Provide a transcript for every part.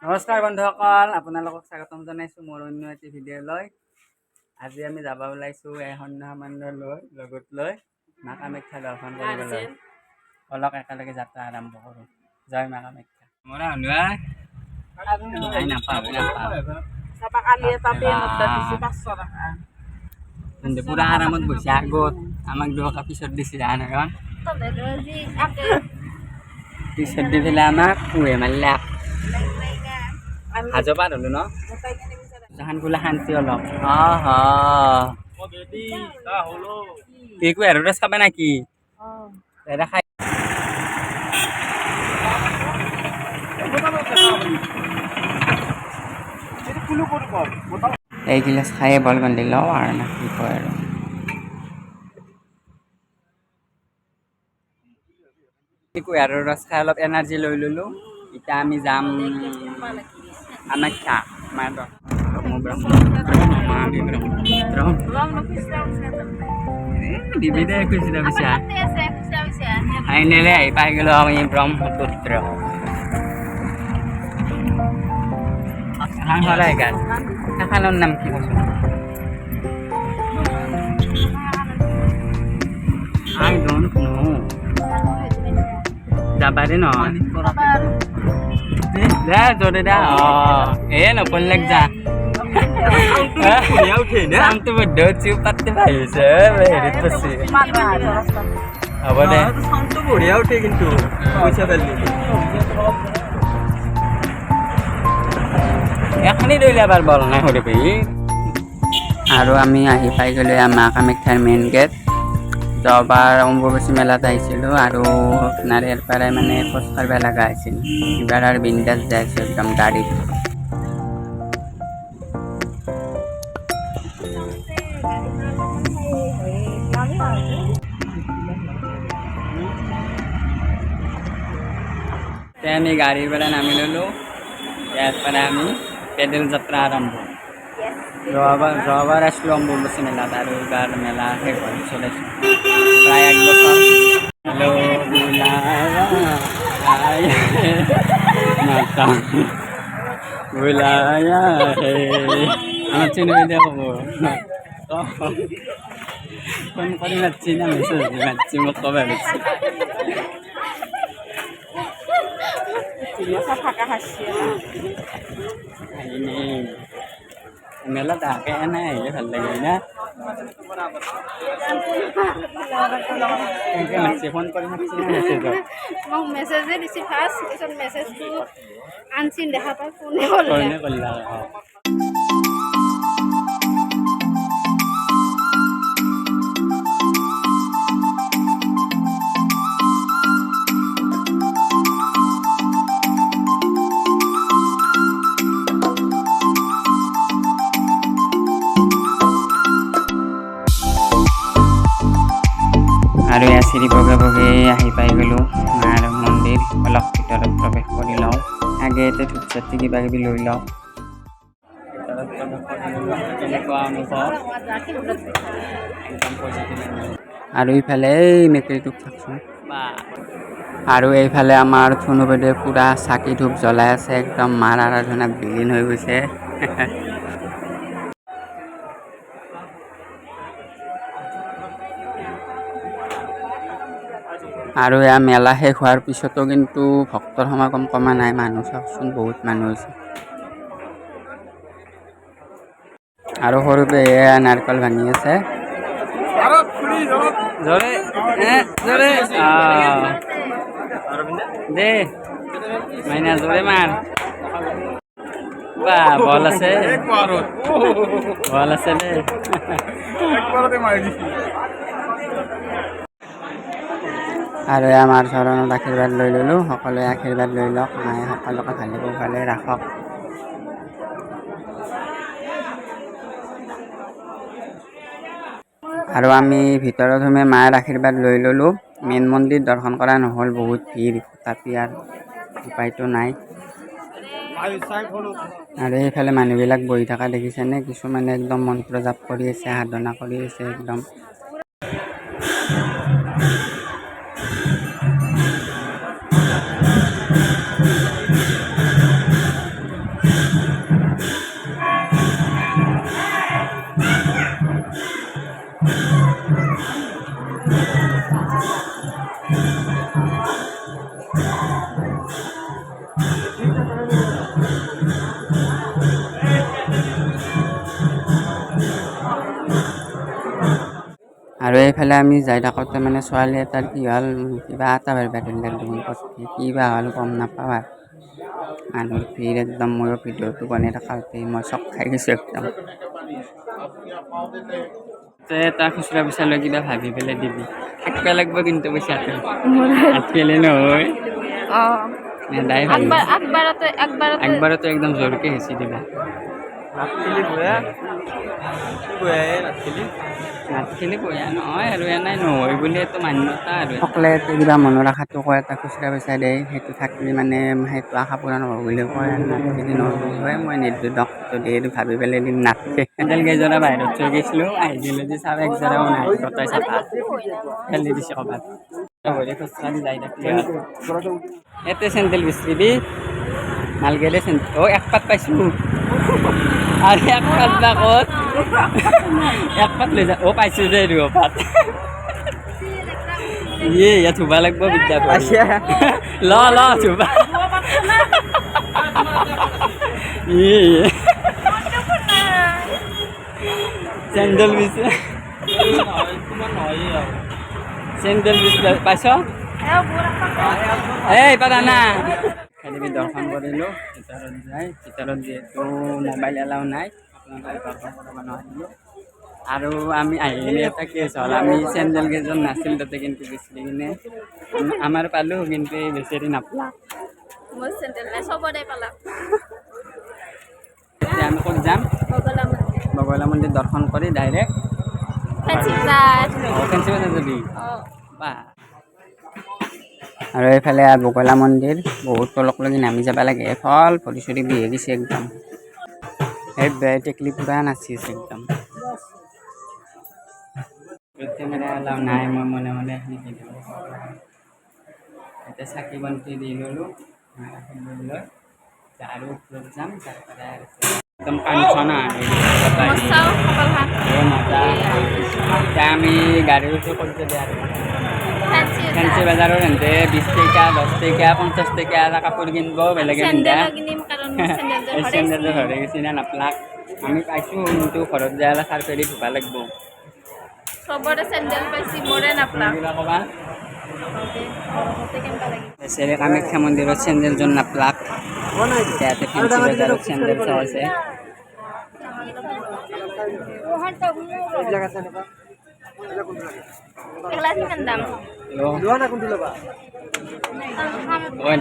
নমস্কাৰ বন্ধুসকল, আপোনালোকক স্বাগতম জনাইছোঁ মোৰ অন্য এটি ভিডিঅ'লৈ। আজি আমি যাব ওলাইছোঁ সন্ধ্যা সামান্য লগত লৈ মা কামাখ্যা দৰ্শন কৰিবলৈ। অলক একেলগে যাত্ৰা আৰম্ভ কৰোঁ। জয় মা কামাখ্যা। মৰা পুৰা আৰামত বহিছে। আগত আমাক 2 টকা পিছত দিছে নহয়, পিছত দি পেলাই আমাক পুহে মাৰিলে। হাজো পাৰ হলো ন জাহান খোলা শান্তি অলপ একো এৰৰেছ খাবা নাকি খাই এই গিলাচ খায়ে বল বান্ধি লওঁ আৰু না কি কয় আৰু একো এৰৰেছ খাই অলপ এনাৰ্জি লৈ ললোঁ। এতিয়া আমি যাম কামাখ্যা মাৰ ফাইনেলি আহি পাই গ'লো আমি ব্ৰহ্মপুত্ৰ। এখনৰ নাম কি কৈছোঁ I don't know. যাবাৰে নহয় যা জোৰে দা এ নপল্লেক যা নামটো বদ্ধ চিউ পাততে ভাবিছে হেৰিত পাইছে হ'ব দে চাউণ্ডটো বঢ়িয়া উঠে কিন্তু পইচা পেলি এখনি দৌৰিলে এবাৰ বল নাই সৰি পাই। আৰু আমি আহি পাই গ'লো মা কামাখ্যাৰ মেইন গেট। যোৱাবাৰ অম্বুবাচী মেলাত আহিছিলোঁ আৰু নাৰিয়াৰ পৰাই মানে খোজ কাঢ়িব লগা হৈছিল। এইবাৰ আৰু বিন্দাছ যাইছোঁ একদম গাড়ীত। আমি গাড়ীৰ পৰা নামি ল'লোঁ। ইয়াৰ পৰা আমি পেডেল যাত্ৰা আৰম্ভ। যোৱাবাৰ আছিলোঁ অম্বুবাচী মেলাত আৰু এইবাৰ মেলা শেষ হৈ চলাইছোঁ প্ৰায় 1 বছৰ। বুলায়া হে আমার চিনে দিয়ে হবো ফোন করে যাচ্ছি না মেসেজ দিচ্ছি মোক কবে দিচ্ছি মেলা তাকে নাই আহিলে ভাল লাগে না ফোন করে যাচ্ছি না মেসেজে দিছি ফার্স্ট পিছত মেসেজটো আনচিন দেখা পাই ফোনে করলা। আৰু এয়া চিৰি বগে বগে আহি পাই গ'লোঁ মাৰ মন্দিৰ। অলপ ভিতৰত প্ৰৱেশ কৰি লওঁ। আগে এতিয়া ধূপ চাতি কিবা কিবি লৈ লওঁ। আৰু ইফালে এই মেকুৰীটোক চাওকচোন। আৰু এইফালে আমাৰ ধুনুবেদে পুৰা চাকি ধূপ জ্বলাই আছে। একদম মাৰ আৰাধনাত বিলীন হৈ গৈছে। আৰু এয়া মেলা শেষ হোৱাৰ পিছতো কিন্তু ভক্তৰ সমাগম কমা নাই। মানুহ চাওকচোন, বহুত মানুহ হৈছে। আৰু সৰুতে এয়া নাৰিকল ভাঙি আছে। দে মাইনা জোৰে মাৰ। বল আছে বল আছে দে। আৰু আমাৰ চৰণত আশীৰ্বাদ লৈ ল'লোঁ। সকলোৱে আশীৰ্বাদ লৈ লওক। মায়ে সকলোকে ভালে কুশলে ৰাখক। আৰু আমি ভিতৰত সোমাই মাৰ আশীৰ্বাদ লৈ ল'লোঁ। মেইন মন্দিৰ দৰ্শন কৰা নহ'ল, বহুত ভিৰ, তথাপি আৰু উপায়তো নাই। আৰু এইফালে মানুহবিলাক বহি থকা দেখিছেনে? কিছুমানে একদম মন্ত্ৰ জাপ কৰি আছে, সাধনা কৰি আছে একদম। আৰু এইফালে আমি যাই থাকোঁতে মানে ছোৱালী এটাৰ কি হ'ল কিবা আটা ভাবিব ধৰিলে দেখোন পটকে কি বা হ'ল গম নাপাওঁ আৰু মানুহৰ ভিৰ একদম ময়ো ভিডিঅ'টো বনাই থাকোঁতে মই চক খাই গৈছোঁ একদম এটা খুচুৰা পইচা লৈ কিবা ভাবি পেলাই দিবি থাকিব লাগিব কিন্তু পইচাটো আটকেলে নহয় নেদাই ভাল একবাৰতে একদম জোৰকৈ হেঁচি দিবা নাটখিনি বয়া নহয় আৰু এনেই নহয় বুলিতো মান্যতা আৰু সকলোৱে কিবা মনৰ আশাটো কয় এটা খুচুৰা পইচা দিয়ে সেইটো থাকিলে মানে সেইটো আশা পূৰণ হ'ব বুলি কয় আৰু নাটখিনি নহয় বুলি কয় মই নিদিলোঁ দক যদি এইটো ভাবি পেলাই দিম নাটকে চেণ্ডেল কেইযোৰা বাহিৰত থৈ গৈছিলোঁ আহিছিলোঁ যে চাব একযোৰাও নাই গোটাই চাফা খেলি দিছে ক'ৰবাত ভৰি খোজকাঢ়ি যাই থাকিলে ইয়াতে চেণ্ডেল বিচাৰিবি মালগেলে চেণ্ডেল এক পাত পাইছোঁ আৰু এক পাত বা ক'ত এক পাত লৈ যা পাইছোঁ দে আৰু পাত ইয়াত ধুবা লাগিব বিদ্যা ল ধুবা চেণ্ডেল বিচ চেণ্ডেল বিচ পাইছ এই পাতা না খালি দৰ্শন কৰিলোঁ ভিতৰত যিহেতু মোবাইল এলাও নাই আপোনালোকে দৰ্শন কৰিব নোৱাৰিলোঁ আৰু আমি আহিলে এটা কেছ হ'ল আমি চেণ্ডেল কেইজন নাছিল তাতে কিন্তু বেচিলি কিনে আমাৰ পালোঁ কিন্তু এই বেচেৰি নাপালা এতিয়া আমি ক'ত যাম বগলা মন্দিৰ দৰ্শন কৰি ডাইৰেক্ট ফেঞ্চি বজাৰ যাবি বাহ আৰু এইফালে বগলা মন্দিৰ বহুত তলকলৈকে নামি যাব লাগে ফল ভৰি চৰি বিহে গৈছে একদম সেই বেৰ টেকলি পুৰা নাচিছে একদম কেমেৰা এলাও নাই মই মনে মনে এতিয়া চাকি বন্তি দি ল'লোঁ লৈ আৰু ওপৰত যাম তাৰপৰা একদম কাঞ্চনা এতিয়া আমি গাড়ীৰ ওচৰত ক'ত যাবি আৰু ফেঞ্চি বজাৰৰ হেঁতে 20 টকা 10 টকা 50 টকা এটা কাপোৰ কিনিব বেলেগে পিন্ধা চেণ্ডেলযোৰ ঘৰে গৈছি না নাপলাক আমি পাইছোঁ কিন্তু ঘৰত যাই অলপ সাৰ পেৰি ধুব লাগিব চবৰে চেণ্ডেল পাইছি মোৰে নাপলাক ক'বা বেচেৰি কামাখ্যা মন্দিৰত চেণ্ডেলযোৰ নাপলাক ইয়াতে ফেঞ্চি বজাৰত চেণ্ডেল চাই আছে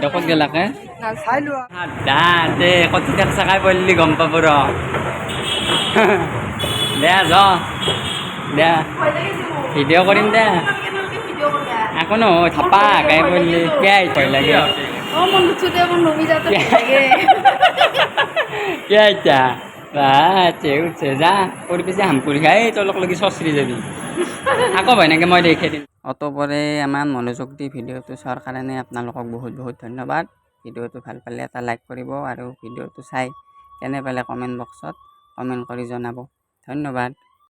ক'ত গেলাকে দে কত চাকাই পড়লি গম পাব ৰ দে দে ভিডিঅ' কৰিম দে একো নহয় থাপা গাই পড়লি কিয় ভয় লাগে কিয় এতিয়া উঠছে যা কৰি পিছে হামপুৰি খাই তলক লাগি চচৰি যাবি আকৌ ভয় নাকি মই দেখি দিম অতপৰে আমাৰ মনোযোগ দি ভিডিঅ'টো চোৱাৰ কাৰণে আপোনালোকক বহুত বহুত ধন্যবাদ ভিডিঅ'টো ভাল পালে এটা লাইক কৰিব আৰু ভিডিঅ'টো চাই কেনে পালে কমেণ্ট বক্সত কমেণ্ট কৰি জনাব ধন্যবাদ।